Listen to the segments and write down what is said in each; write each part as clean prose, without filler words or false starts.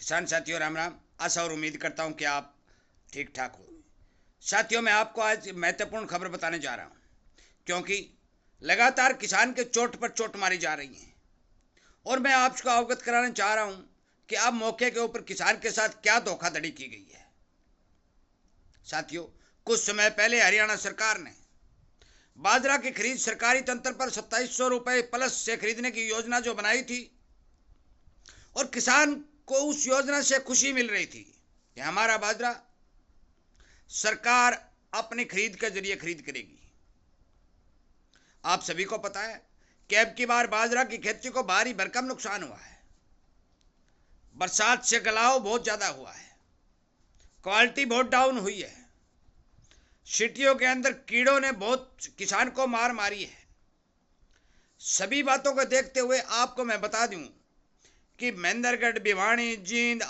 किसान साथियों राम राम। आशा और उम्मीद करता हूं कि आप ठीक ठाक हो। साथियों, मैं आपको आज महत्वपूर्ण खबर बताने जा रहा हूं, क्योंकि लगातार किसान के चोट पर चोट मारी जा रही है और मैं आपको अवगत कराना चाह रहा हूं कि अब मौके के ऊपर किसान के साथ क्या धोखाधड़ी की गई है। साथियों, कुछ समय पहले हरियाणा सरकार ने बाजरा की खरीद सरकारी तंत्र पर 2700 रुपए प्लस से खरीदने की योजना जो बनाई थी, और किसान को उस योजना से खुशी मिल रही थी कि हमारा बाजरा सरकार अपनी खरीद के जरिए खरीद करेगी। आप सभी को पता है कि अब की बार बाजरा की खेती को भारी भरकम नुकसान हुआ है। बरसात से गलाव बहुत ज्यादा हुआ है, क्वालिटी बहुत डाउन हुई है, सिटियों के अंदर कीड़ों ने बहुत किसान को मार मारी है। सभी बातों को देखते हुए आपको मैं बता दूं कि महेंद्रगढ़, भिवानी, जींद,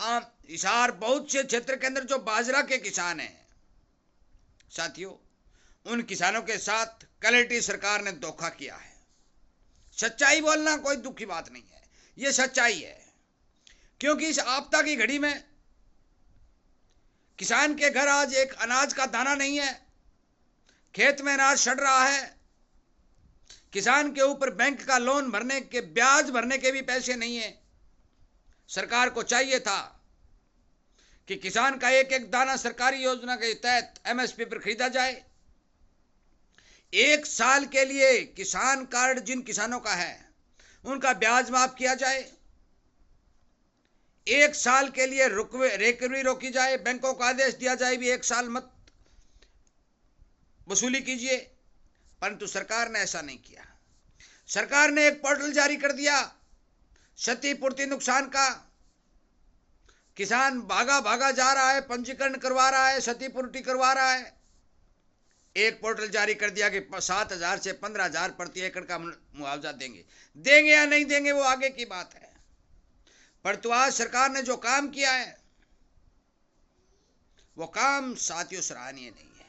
हिसार, बहुत से क्षेत्र के अंदर जो बाजरा के किसान हैं, साथियों, उन किसानों के साथ कलेक्टिव सरकार ने धोखा किया है। सच्चाई बोलना कोई दुख की बात नहीं है, यह सच्चाई है। क्योंकि इस आपदा की घड़ी में किसान के घर आज एक अनाज का दाना नहीं है, खेत में अनाज सड़ रहा है, किसान के ऊपर बैंक का लोन भरने के, ब्याज भरने के भी पैसे नहीं है। सरकार को चाहिए था कि किसान का एक एक दाना सरकारी योजना के तहत एमएसपी पर खरीदा जाए। एक साल के लिए किसान कार्ड जिन किसानों का है उनका ब्याज माफ किया जाए, एक साल के लिए रिकवरी रोकी जाए, बैंकों को आदेश दिया जाए भी एक साल मत वसूली कीजिए। परंतु सरकार ने ऐसा नहीं किया। सरकार ने एक पोर्टल जारी कर दिया क्षतिपूर्ति नुकसान का। किसान भागा भागा जा रहा है, पंजीकरण करवा रहा है, क्षतिपूर्ति करवा रहा है। एक पोर्टल जारी कर दिया कि 7,000 से 15,000 प्रति एकड़ का मुआवजा देंगे या नहीं देंगे वो आगे की बात है। परंतु आज सरकार ने जो काम किया है वो काम साथियों सराहनीय नहीं है,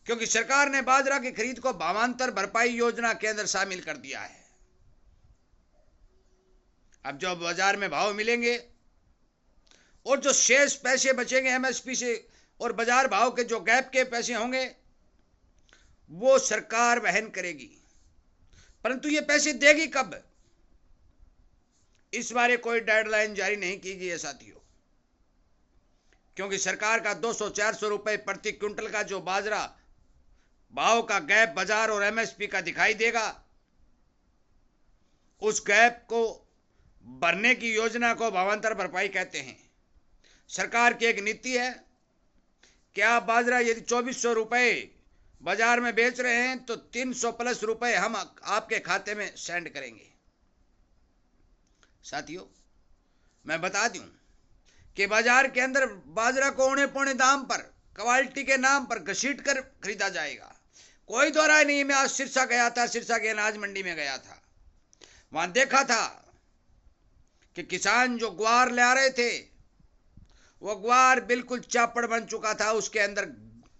क्योंकि सरकार ने बाजरा की खरीद को भावांतर भरपाई योजना के अंदर शामिल कर दिया है। अब जो बाजार में भाव मिलेंगे और जो शेष पैसे बचेंगे एमएसपी से और बाजार भाव के जो गैप के पैसे होंगे वो सरकार वहन करेगी। परंतु ये पैसे देगी कब, इस बारे कोई डेडलाइन जारी नहीं की गई है साथियों। क्योंकि सरकार का 200-400 रुपए प्रति क्विंटल का जो बाजरा भाव का गैप बाजार और एमएसपी का दिखाई देगा, उस गैप को भरने की योजना को भावांतर भरपाई कहते हैं। सरकार की एक नीति है कि आप बाजरा यदि 2400 रुपए बाजार में बेच रहे हैं तो 300 प्लस रुपए हम आपके खाते में सेंड करेंगे। साथियों, मैं बता दूं कि बाजार के अंदर बाजरा को औने पौने दाम पर क्वालिटी के नाम पर घसीट कर खरीदा जाएगा। कोई दो राय नहीं। मैं आज सिरसा गया था, सिरसा की अनाज मंडी में गया था, वहां देखा था कि किसान जो ग्वार ले आ रहे थे वो ग्वार बिल्कुल चापड़ बन चुका था, उसके अंदर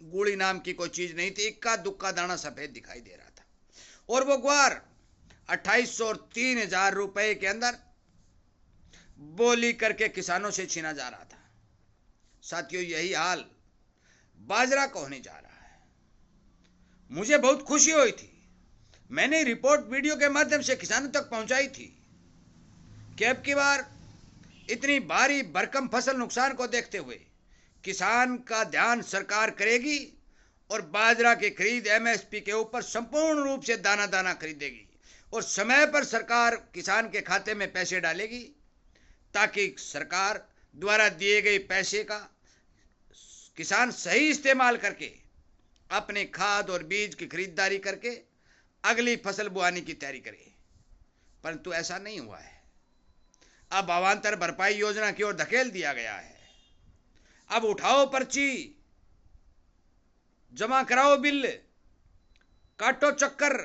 गुड़ी नाम की कोई चीज नहीं थी, इक्का दुक्का दाना सफेद दिखाई दे रहा था। और वो ग्वार 2800 और 3,000 रुपए के अंदर बोली करके किसानों से छीना जा रहा था। साथियों, यही हाल बाजरा को होने जा रहा है। मुझे बहुत खुशी हुई थी, मैंने रिपोर्ट वीडियो के माध्यम से किसानों तक पहुंचाई थी कि अब की बार इतनी भारी भरकम फसल नुकसान को देखते हुए किसान का ध्यान सरकार करेगी और बाजरा की खरीद एमएसपी के ऊपर संपूर्ण रूप से दाना दाना खरीदेगी और समय पर सरकार किसान के खाते में पैसे डालेगी, ताकि सरकार द्वारा दिए गए पैसे का किसान सही इस्तेमाल करके अपने खाद और बीज की खरीदारी करके अगली फसल बुआने की तैयारी करे। परंतु ऐसा नहीं हुआ है। अब भावांतर भरपाई योजना की ओर धकेल दिया गया है। अब उठाओ पर्ची, जमा कराओ बिल, काटो चक्कर,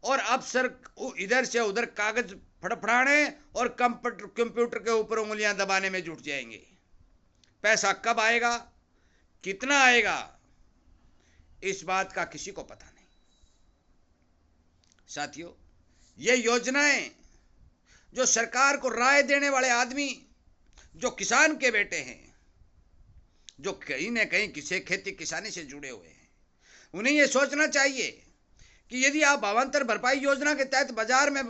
और अब सर इधर से उधर कागज फड़फड़ाने और कंप्यूटर के ऊपर उंगलियां दबाने में जुट जाएंगे। पैसा कब आएगा, कितना आएगा, इस बात का किसी को पता नहीं। साथियों, ये योजनाएं जो सरकार को राय देने वाले आदमी जो किसान के बेटे हैं, जो कहीं न कहीं किसी खेती किसानी से जुड़े हुए हैं, उन्हें यह सोचना चाहिए कि यदि आप भावांतर भरपाई योजना के तहत बाजार में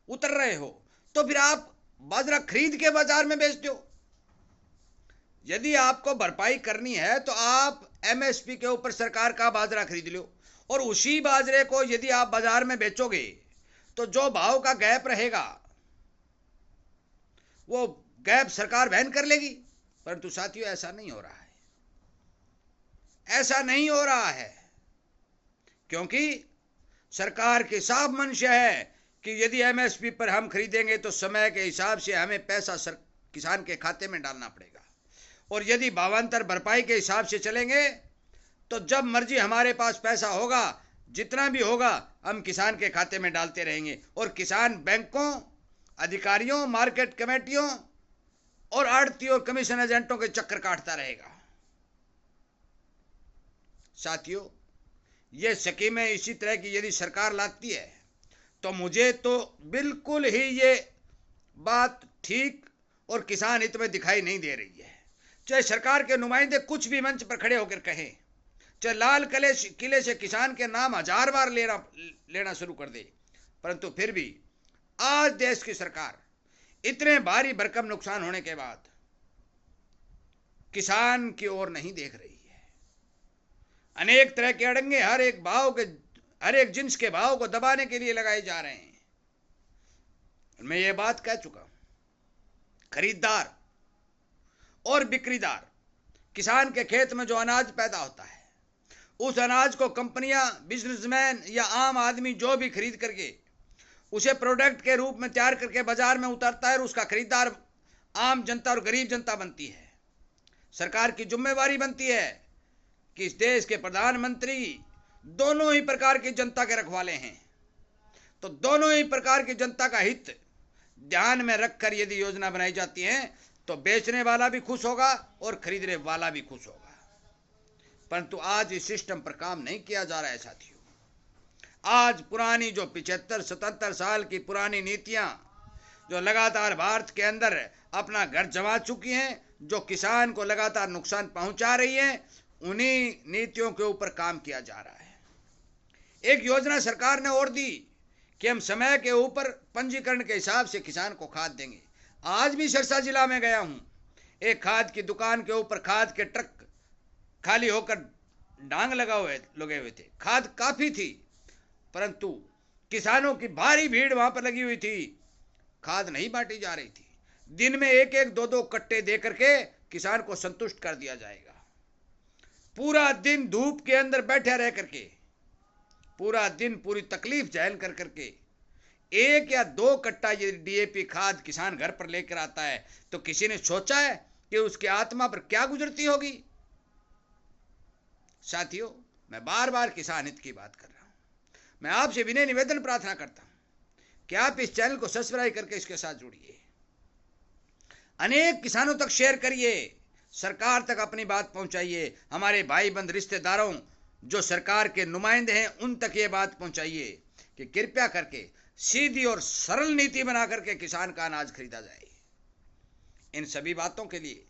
उतर रहे हो तो फिर आप बाजरा खरीद के बाजार में बेच दो। यदि आपको भरपाई करनी है तो आप एमएसपी के ऊपर सरकार का बाजरा खरीद लो, और उसी बाजरे को यदि आप बाजार में बेचोगे तो जो भाव का गैप रहेगा वो गैप सरकार वहन कर लेगी। परंतु साथियों, ऐसा नहीं हो रहा है, ऐसा नहीं हो रहा है, क्योंकि सरकार की साफ मंशा है कि यदि एमएसपी पर हम खरीदेंगे तो समय के हिसाब से हमें पैसा किसान के खाते में डालना पड़ेगा, और यदि भावांतर भरपाई के हिसाब से चलेंगे तो जब मर्जी हमारे पास पैसा होगा, जितना भी होगा हम किसान के खाते में डालते रहेंगे, और किसान बैंकों, अधिकारियों, मार्केट कमेटियों और आड़ती और कमीशन एजेंटों के चक्कर काटता रहेगा। साथियों, ये स्कीमें इसी तरह की यदि सरकार लाती है तो मुझे तो बिल्कुल ही ये बात ठीक और किसान हित में दिखाई नहीं दे रही है। चाहे सरकार के नुमाइंदे कुछ भी मंच पर खड़े होकर कहें, चाहे लाल किले से किसान के नाम 1000 बार लेना शुरू कर दे, परंतु फिर भी आज देश की सरकार इतने भारी भरकम नुकसान होने के बाद किसान की ओर नहीं देख रही है। अनेक तरह के अड़ंगे हर एक जिन्स के भाव को दबाने के लिए लगाए जा रहे हैं। मैं ये बात कह चुका हूं, खरीदार और बिक्रीदार, किसान के खेत में जो अनाज पैदा होता है उस अनाज को कंपनियां, बिजनेसमैन या आम आदमी जो भी खरीद करके उसे प्रोडक्ट के रूप में तैयार करके बाजार में उतारता है, और उसका खरीदार आम जनता और गरीब जनता बनती है। सरकार की जिम्मेवारी बनती है कि इस देश के प्रधानमंत्री दोनों ही प्रकार की जनता के रखवाले हैं, तो दोनों ही प्रकार की जनता का हित ध्यान में रखकर यदि योजना बनाई जाती है तो बेचने वाला भी खुश होगा और खरीदने वाला भी खुश होगा। परंतु आज इस सिस्टम पर काम नहीं किया जा रहा है साथियों। आज पुरानी जो 75-77 साल की पुरानी नीतियां जो लगातार भारत के अंदर अपना घर जमा चुकी हैं, जो किसान को लगातार नुकसान पहुंचा रही हैं, उन्हीं नीतियों के ऊपर काम किया जा रहा है। एक योजना सरकार ने और दी कि हम समय के ऊपर पंजीकरण के हिसाब से किसान को खाद देंगे। आज भी सिरसा जिला में गया हूं, एक खाद की दुकान के ऊपर खाद के ट्रक खाली होकर डांग लगे हुए थे। खाद काफी थी, परंतु किसानों की भारी भीड़ वहां पर लगी हुई थी, खाद नहीं बांटी जा रही थी। दिन में 1-1, 2-2 कट्टे दे करके किसान को संतुष्ट कर दिया जाएगा। पूरा दिन धूप के अंदर बैठे रह करके, पूरा दिन पूरी तकलीफ झेल कर करके 1 या 2 कट्टा यदि डीएपी खाद किसान घर पर लेकर आता है तो किसी ने सोचा है कि उसकी आत्मा पर क्या गुजरती होगी। साथियों, मैं बार बार किसान हित की बात कर रहा हूं। मैं आपसे विनय निवेदन प्रार्थना करता हूं कि आप इस चैनल को सब्सक्राइब करके इसके साथ जुड़िए, अनेक किसानों तक शेयर करिए, सरकार तक अपनी बात पहुंचाइए। हमारे भाई बंद रिश्तेदारों जो सरकार के नुमाइंदे हैं उन तक ये बात पहुंचाइए कि कृपया करके सीधी और सरल नीति बना करके किसान का अनाज खरीदा जाए। इन सभी बातों के लिए,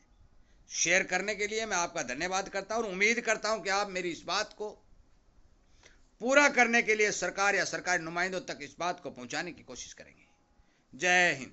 शेयर करने के लिए मैं आपका धन्यवाद करता हूं और उम्मीद करता हूं कि आप मेरी इस बात को पूरा करने के लिए सरकार या सरकारी नुमाइंदों तक इस बात को पहुंचाने की कोशिश करेंगे। जय हिंद।